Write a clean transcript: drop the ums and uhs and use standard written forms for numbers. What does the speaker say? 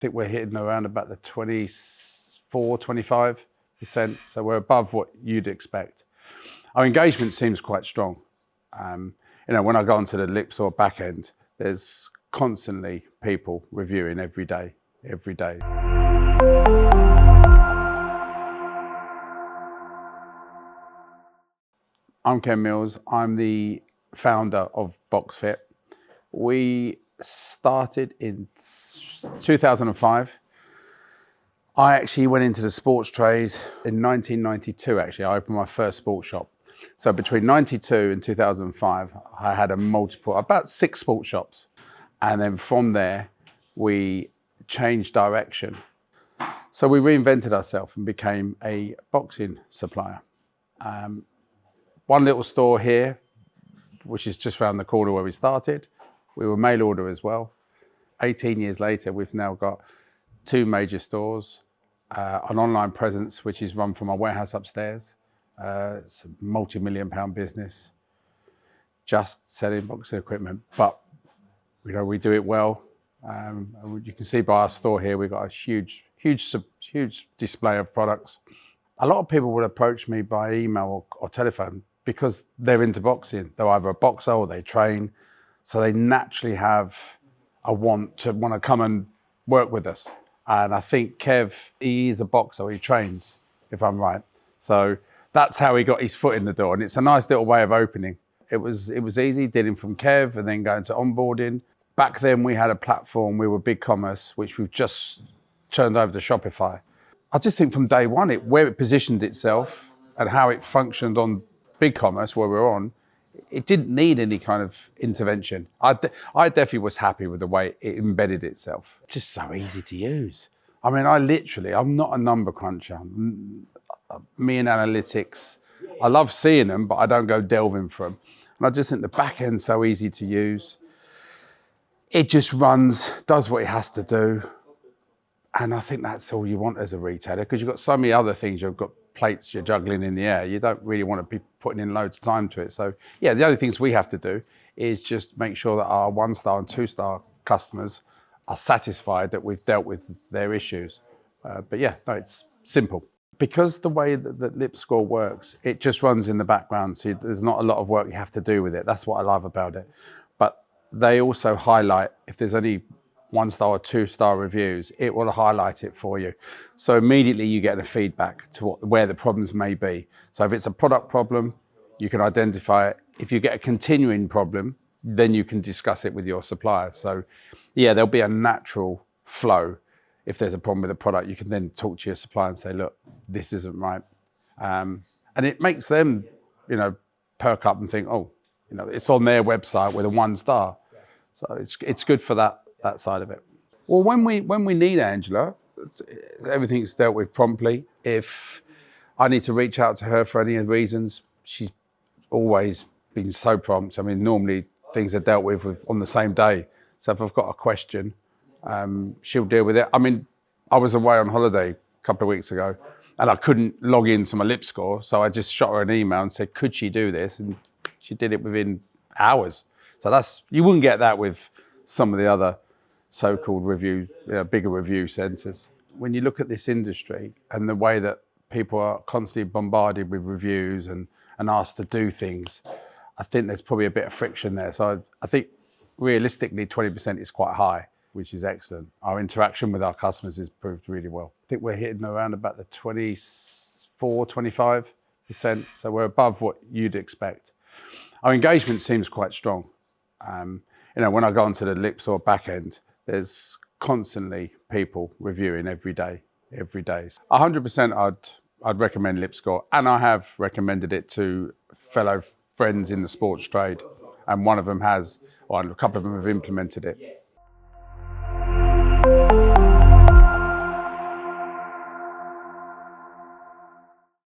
think we're hitting around about the 25%. So we're above what you'd expect. Our engagement seems quite strong. When I go onto the Lipscore backend, there's constantly people reviewing every day. I'm Ken Mills. I'm the founder of Boxfit. We started in 2005. I actually went into the sports trade in 1992. Actually, I opened my first sports shop. So between 92 and 2005, I had about 6 sports shops. And then from there, we changed direction. So we reinvented ourselves and became a boxing supplier. One little store here, which is just around the corner where we started. We were mail order as well. 18 years later, we've now got 2 major stores, an online presence, which is run from our warehouse upstairs. It's a multi-million-pound business, just selling boxing equipment. But we do it well. You can see by our store here, we've got a huge display of products. A lot of people would approach me by email or telephone because they're into boxing. They're either a boxer or they train, so they naturally have a want to come and work with us. And I think Kev, he's a boxer, he trains, if I'm right. So that's how he got his foot in the door, and it's a nice little way of opening. It was easy, dealing from Kev and then going to onboarding. Back then we had a platform, we were BigCommerce, which we've just turned over to Shopify. I just think from day one, where it positioned itself and how it functioned on BigCommerce, where we're on, it didn't need any kind of intervention. I definitely was happy with the way it embedded itself. Just so easy to use. I mean, I'm not a number cruncher. Me and analytics, I love seeing them, but I don't go delving for them. And I just think the back end's so easy to use. It just runs, does what it has to do. And I think that's all you want as a retailer, because you've got so many other things. You've got plates you're juggling in the air. You don't really want to be putting in loads of time to it. So yeah, the only things we have to do is just make sure that our 1-star and 2-star customers are satisfied that we've dealt with their issues. But yeah, no, it's simple. Because the way that Lipscore works, it just runs in the background. So there's not a lot of work you have to do with it. That's what I love about it. But they also highlight, if there's any 1-star or 2-star reviews, it will highlight it for you. So immediately you get the feedback to where the problems may be. So if it's a product problem, you can identify it. If you get a continuing problem, then you can discuss it with your supplier. So yeah, there'll be a natural flow. If there's a problem with a product, you can then talk to your supplier and say, look, this isn't right. And it makes them, perk up and think, oh, it's on their website with a 1-star. So it's good for that side of it. Well, when we need Angela, everything's dealt with promptly. If I need to reach out to her for any reasons, she's always been so prompt. I mean, normally things are dealt with on the same day. So if I've got a question, she'll deal with it. I mean, I was away on holiday a couple of weeks ago and I couldn't log into my Lipscore. So I just shot her an email and said, could she do this? And she did it within hours. So you wouldn't get that with some of the other so-called bigger review centres. When you look at this industry and the way that people are constantly bombarded with reviews and asked to do things, I think there's probably a bit of friction there. So I think realistically 20% is quite high, which is excellent. Our interaction with our customers has proved really well. I think we're hitting around about the 25%. So we're above what you'd expect. Our engagement seems quite strong. When I go onto the Lipscore backend, there's constantly people reviewing every day. 100% I'd recommend Lipscore, and I have recommended it to fellow friends in the sports trade, and one of them has, or a couple of them have implemented it.